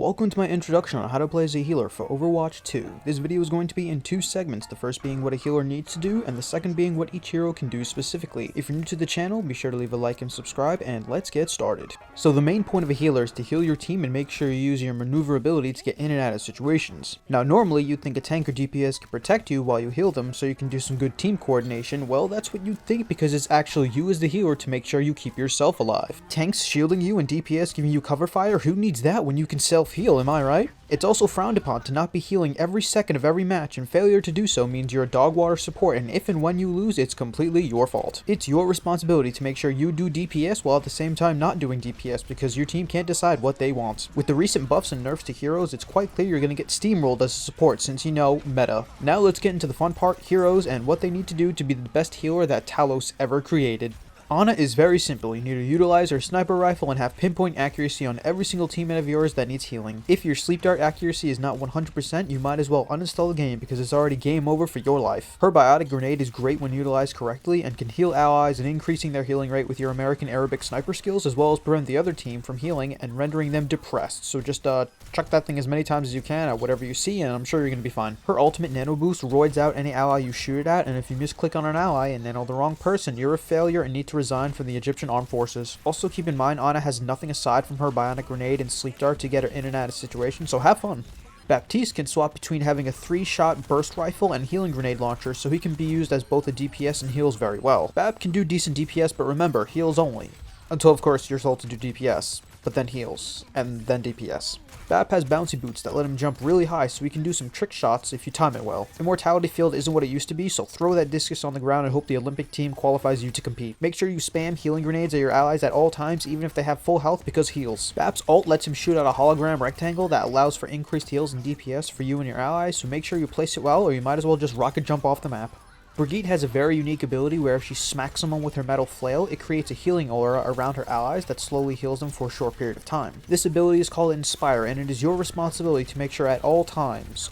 Welcome to my introduction on how to play as a healer for Overwatch 2. This video is going to be in two segments, the first being what a healer needs to do, and the second being what each hero can do specifically. If you're new to the channel, be sure to leave a like and subscribe, and let's get started. So the main point of a healer is to heal your team and make sure you use your maneuverability to get in and out of situations. Now normally you'd think a tank or DPS can protect you while you heal them so you can do some good team coordination. Well, that's what you'd think because it's actually you as the healer to make sure you keep yourself alive. Tanks shielding you and DPS giving you cover fire, who needs that when you can self-heal, am I right? It's also frowned upon to not be healing every second of every match, and failure to do so means you're a dog water support, and if and when you lose, it's completely your fault. It's your responsibility to make sure you do DPS while at the same time not doing DPS because your team can't decide what they want. With the recent buffs and nerfs to heroes, it's quite clear you're going to get steamrolled as a support since you know, meta. Now let's get into the fun part, heroes, and what they need to do to be the best healer that Talos ever created. Ana is very simple. You need to utilize her sniper rifle and have pinpoint accuracy on every single teammate of yours that needs healing. If your sleep dart accuracy is not 100%, you might as well uninstall the game because it's already game over for your life. Her biotic grenade is great when utilized correctly and can heal allies and increasing their healing rate with your American Arabic sniper skills, as well as prevent the other team from healing and rendering them depressed. So just chuck that thing as many times as you can at whatever you see and I'm sure you're going to be fine. Her ultimate nano boost roids out any ally you shoot it at, and if you misclick on an ally and nano the wrong person, you're a failure and need to resign from the Egyptian Armed Forces. Also keep in mind, Ana has nothing aside from her bionic grenade and sleep dart to get her in and out of situations, so have fun. Baptiste can swap between having a 3-shot burst rifle and healing grenade launcher, so he can be used as both a DPS and heals very well. Bap can do decent DPS, but remember, heals only. Until of course you're told to do DPS, but then heals, and then DPS. Bap has bouncy boots that let him jump really high so he can do some trick shots if you time it well. Immortality field isn't what it used to be, so throw that discus on the ground and hope the Olympic team qualifies you to compete. Make sure you spam healing grenades at your allies at all times, even if they have full health, because heals. Bap's ult lets him shoot out a hologram rectangle that allows for increased heals and DPS for you and your allies, so make sure you place it well or you might as well just rocket jump off the map. Brigitte has a very unique ability where if she smacks someone with her metal flail, it creates a healing aura around her allies that slowly heals them for a short period of time. This ability is called Inspire, and it is your responsibility to make sure at all times,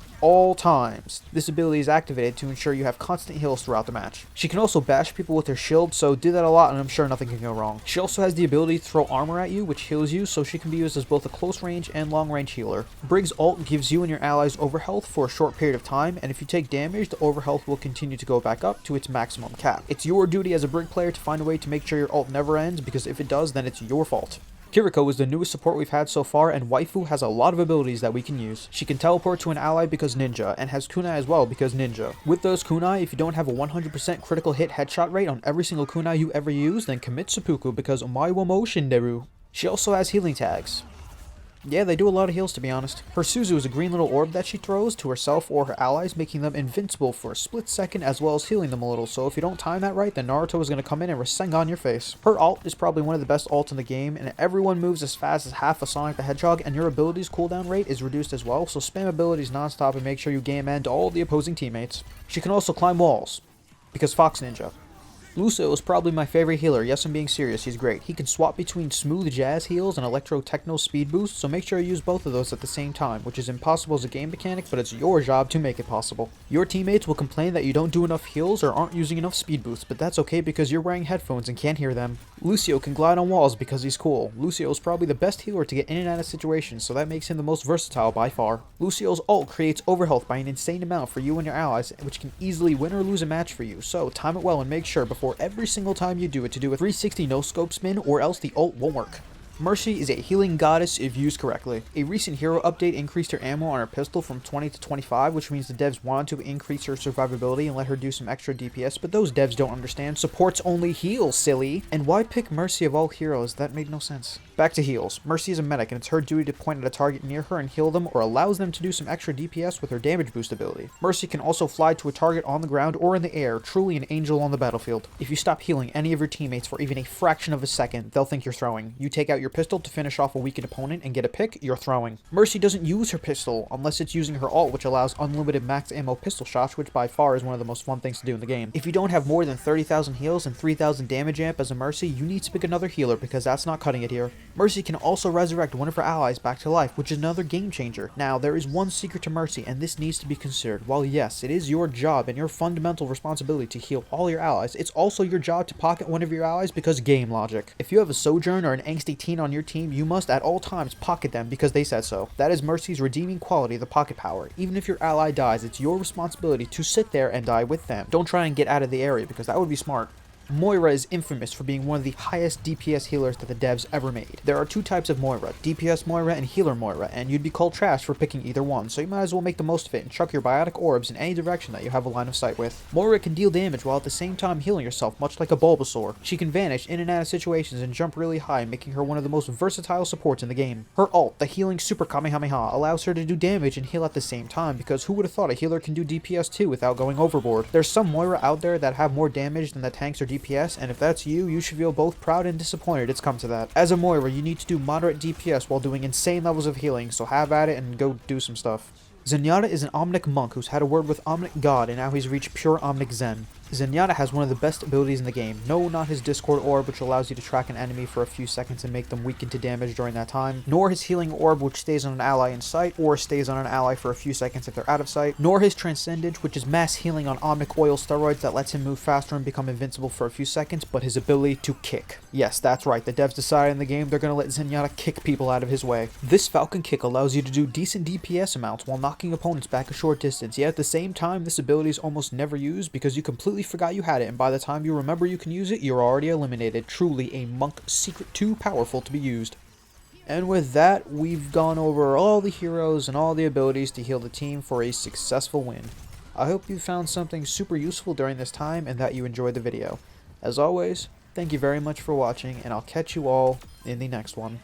this ability is activated to ensure you have constant heals throughout the match. She can also bash people with her shield, so do that a lot and I'm sure nothing can go wrong. She also has the ability to throw armor at you, which heals you, so she can be used as both a close range and long range healer. Brig's ult gives you and your allies overhealth for a short period of time, and if you take damage, the overhealth will continue to go back up to its maximum cap. It's your duty as a Brig player to find a way to make sure your ult never ends, because if it does, then it's your fault. Kiriko is the newest support we've had so far, and Waifu has a lot of abilities that we can use. She can teleport to an ally because ninja, and has kunai as well because ninja. With those kunai, if you don't have a 100% critical hit headshot rate on every single kunai you ever use, then commit seppuku because omae wa mo shinderu. She also has healing tags. Yeah, they do a lot of heals to be honest. Her Suzu is a green little orb that she throws to herself or her allies, making them invincible for a split second as well as healing them a little, so if you don't time that right, then Naruto is going to come in and Rasengan your face. Her ult is probably one of the best ults in the game, and everyone moves as fast as half a Sonic the Hedgehog, and your ability's cooldown rate is reduced as well, so spam abilities non-stop and make sure you game end all the opposing teammates. She can also climb walls, because Fox Ninja. Lucio is probably my favorite healer. Yes, I'm being serious, he's great. He can swap between smooth jazz heals and electro techno speed boost, so make sure you use both of those at the same time, which is impossible as a game mechanic, but it's your job to make it possible. Your teammates will complain that you don't do enough heals or aren't using enough speed boosts, but that's okay because you're wearing headphones and can't hear them. Lucio can glide on walls because he's cool. Lucio is probably the best healer to get in and out of situations, so that makes him the most versatile by far. Lucio's ult creates overhealth by an insane amount for you and your allies, which can easily win or lose a match for you, so time it well and make sure before every single time you do it to do a 360 no-scope spin or else the ult won't work. Mercy is a healing goddess if used correctly. A recent hero update increased her ammo on her pistol from 20 to 25, which means the devs wanted to increase her survivability and let her do some extra DPS, but those devs don't understand. Supports only heal, silly! And why pick Mercy of all heroes? That made no sense. Back to heals. Mercy is a medic, and it's her duty to point at a target near her and heal them, or allows them to do some extra DPS with her damage boost ability. Mercy can also fly to a target on the ground or in the air, truly an angel on the battlefield. If you stop healing any of your teammates for even a fraction of a second, they'll think you're throwing. You take out your pistol to finish off a weakened opponent and get a pick, you're throwing. Mercy doesn't use her pistol unless it's using her ult, which allows unlimited max ammo pistol shots, which by far is one of the most fun things to do in the game. If you don't have more than 30,000 heals and 3,000 damage amp as a Mercy, you need to pick another healer because that's not cutting it here. Mercy can also resurrect one of her allies back to life, which is another game changer. Now, there is one secret to Mercy, and this needs to be considered. While yes, it is your job and your fundamental responsibility to heal all your allies, it's also your job to pocket one of your allies because game logic. If you have a Sojourn or an angsty teenager lane on your team, you must at all times pocket them because they said so. That is Mercy's redeeming quality, the pocket power. Even if your ally dies, it's your responsibility to sit there and die with them. Don't try and get out of the area because that would be smart. Moira is infamous for being one of the highest DPS healers that the devs ever made. There are two types of Moira, DPS Moira and Healer Moira, and you'd be called trash for picking either one, so you might as well make the most of it and chuck your biotic orbs in any direction that you have a line of sight with. Moira can deal damage while at the same time healing yourself, much like a Bulbasaur. She can vanish in and out of situations and jump really high, making her one of the most versatile supports in the game. Her ult, the healing Super Kamehameha, allows her to do damage and heal at the same time, because who would have thought a healer can do DPS too without going overboard? There's some Moira out there that have more damage than the tanks or DPS, and if that's you should feel both proud and disappointed it's come to that. As a Moira, you need to do moderate DPS while doing insane levels of healing, so have at it and go do some stuff. Zenyatta is an Omnic monk who's had a word with Omnic God and now he's reached pure Omnic Zen. Zenyatta has one of the best abilities in the game. No, not his Discord orb, which allows you to track an enemy for a few seconds and make them weaken to damage during that time, nor his healing orb, which stays on an ally in sight, or stays on an ally for a few seconds if they're out of sight, nor his Transcendence, which is mass healing on Omnic Oil steroids that lets him move faster and become invincible for a few seconds, but his ability to kick. Yes, that's right, the devs decided in the game they're gonna let Zenyatta kick people out of his way. This Falcon Kick allows you to do decent DPS amounts while knocking opponents back a short distance, yet at the same time this ability is almost never used because you completely forgot you had it, and by the time you remember you can use it, you're already eliminated. Truly a monk secret too powerful to be used. And with that, we've gone over all the heroes and all the abilities to heal the team for a successful win. I hope you found something super useful during this time and that you enjoyed the video. As always, thank you very much for watching, and I'll catch you all in the next one.